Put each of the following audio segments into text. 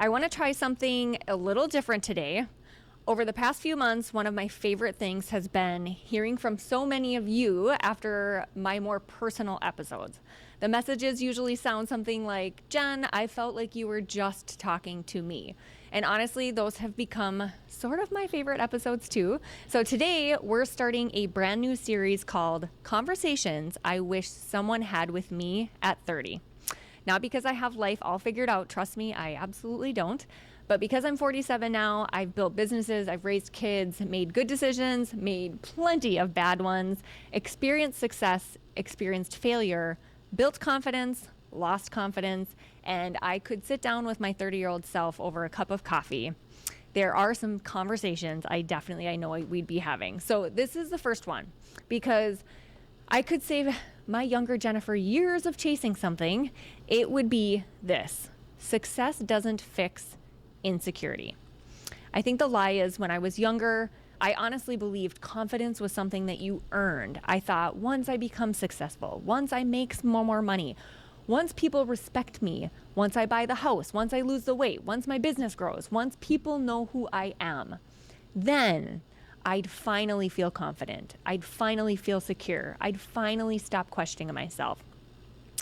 I want to try something a little different today. Over the past few months, one of my favorite things has been hearing from so many of you after my more personal episodes. The messages usually sound something like, Jen, I felt like you were just talking to me. And honestly, those have become sort of my favorite episodes too. So today we're starting a brand new series called Conversations I Wish Someone Had with Me at 30. Not because I have life all figured out, trust me, I absolutely don't. But because I'm 47 now, I've built businesses, I've raised kids, made good decisions, made plenty of bad ones, experienced success, experienced failure, built confidence, lost confidence, and I could sit down with my 30-year-old self over a cup of coffee. There are some conversations I know we'd be having. So this is the first one because I could save my younger Jennifer years of chasing something. It would be this: success doesn't fix insecurity. I think the lie is when I was younger, I honestly believed confidence was something that you earned. I thought once I become successful, once I make more money, once people respect me, once I buy the house, once I lose the weight, once my business grows, once people know who I am, then I'd finally feel confident. I'd finally feel secure. I'd finally stop questioning myself.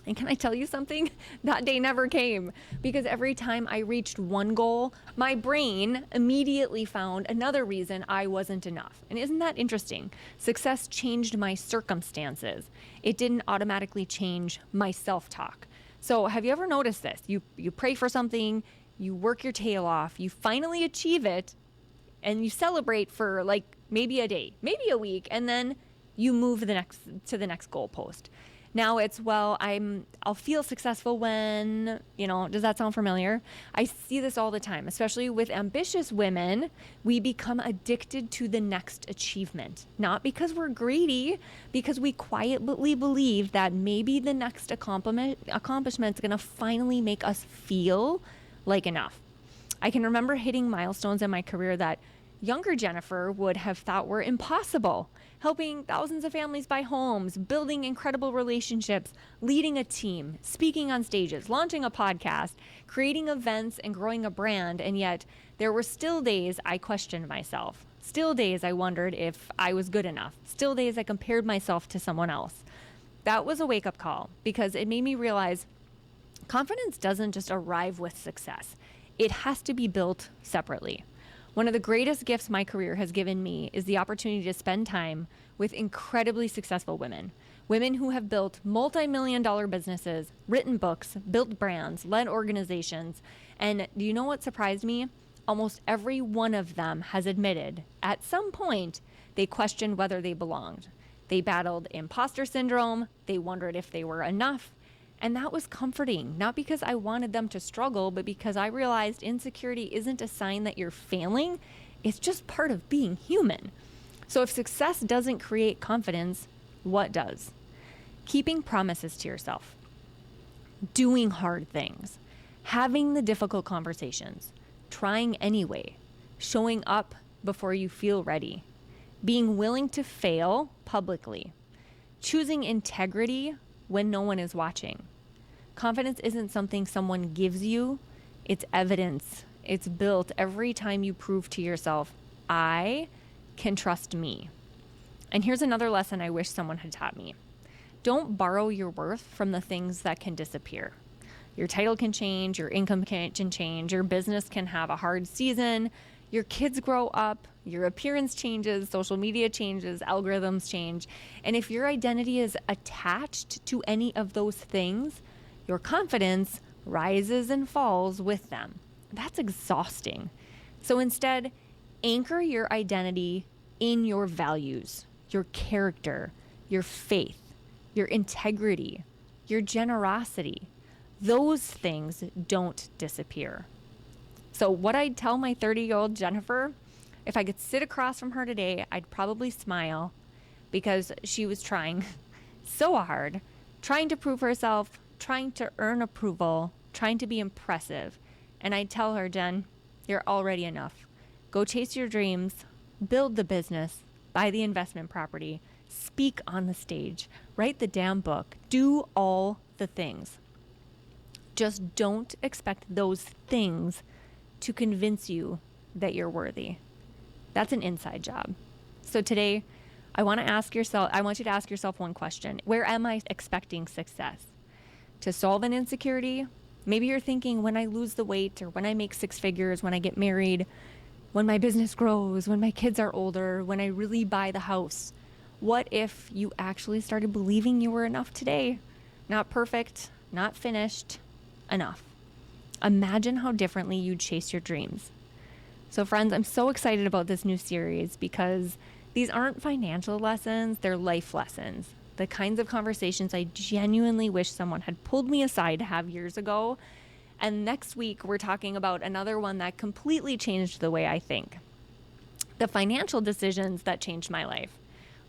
And can I tell you something? That day never came, because every time I reached one goal, my brain immediately found another reason I wasn't enough. And isn't that interesting? Success changed my circumstances. It didn't automatically change my self-talk. So have you ever noticed this? You pray for something, you work your tail off, you finally achieve it, and you celebrate for like maybe a day, maybe a week, and then you move to the next goalpost. Now it's, well, I'll feel successful when, does that sound familiar? I see this all the time, especially with ambitious women. We become addicted to the next achievement, not because we're greedy, because we quietly believe that maybe the next accomplishment is going to finally make us feel like enough. I can remember hitting milestones in my career that younger Jennifer would have thought were impossible. Helping thousands of families buy homes, building incredible relationships, leading a team, speaking on stages, launching a podcast, creating events, and growing a brand. And yet there were still days I questioned myself. Still days I wondered if I was good enough. Still days I compared myself to someone else. That was a wake-up call because it made me realize confidence doesn't just arrive with success. It has to be built separately. One of the greatest gifts my career has given me is the opportunity to spend time with incredibly successful women. Women who have built multi-million-dollar businesses, written books, built brands, led organizations. And do you know what surprised me? Almost every one of them has admitted at some point they questioned whether they belonged. They battled imposter syndrome. They wondered if they were enough. And that was comforting, not because I wanted them to struggle, but because I realized insecurity isn't a sign that you're failing. It's just part of being human. So if success doesn't create confidence, what does? Keeping promises to yourself, doing hard things, having the difficult conversations, trying anyway, showing up before you feel ready, being willing to fail publicly, choosing integrity when no one is watching. Confidence isn't something someone gives you, it's evidence. It's built every time you prove to yourself, I can trust me. And here's another lesson I wish someone had taught me. Don't borrow your worth from the things that can disappear. Your title can change, your income can change, your business can have a hard season, your kids grow up, your appearance changes, social media changes, algorithms change. And if your identity is attached to any of those things, your confidence rises and falls with them. That's exhausting. So instead, anchor your identity in your values, your character, your faith, your integrity, your generosity. Those things don't disappear. So what I'd tell my 30-year-old Jennifer, if I could sit across from her today, I'd probably smile because she was trying so hard, trying to prove herself, trying to earn approval, trying to be impressive. And I'd tell her, Jen, you're already enough. Go chase your dreams, build the business, buy the investment property, speak on the stage, write the damn book, do all the things. Just don't expect those things to convince you that you're worthy. That's an inside job. So today, I want you to ask yourself one question. Where am I expecting success? To solve an insecurity? Maybe you're thinking, when I lose the weight, or when I make 6 figures, when I get married, when my business grows, when my kids are older, when I really buy the house. What if you actually started believing you were enough today? Not perfect, not finished, enough. Imagine how differently you'd chase your dreams. So friends, I'm so excited about this new series because these aren't financial lessons, they're life lessons. The kinds of conversations I genuinely wish someone had pulled me aside to have years ago. And next week, we're talking about another one that completely changed the way I think. The financial decisions that changed my life.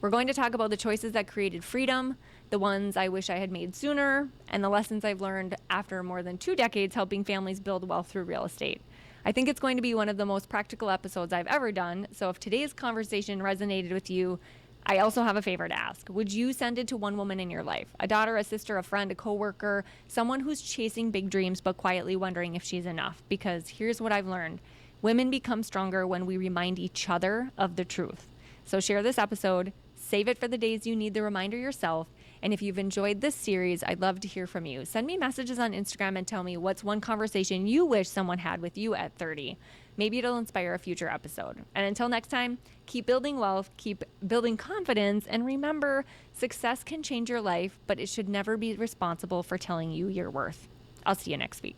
We're going to talk about the choices that created freedom, the ones I wish I had made sooner, and the lessons I've learned after more than 2 decades helping families build wealth through real estate. I think it's going to be one of the most practical episodes I've ever done. So if today's conversation resonated with you, I also have a favor to ask. Would you send it to one woman in your life? A daughter, a sister, a friend, a coworker, someone who's chasing big dreams but quietly wondering if she's enough? Because here's what I've learned. Women become stronger when we remind each other of the truth. So share this episode, save it for the days you need the reminder yourself. And if you've enjoyed this series, I'd love to hear from you. Send me messages on Instagram and tell me what's one conversation you wish someone had with you at 30. Maybe it'll inspire a future episode. And until next time, keep building wealth, keep building confidence, and remember, success can change your life, but it should never be responsible for telling you your worth. I'll see you next week.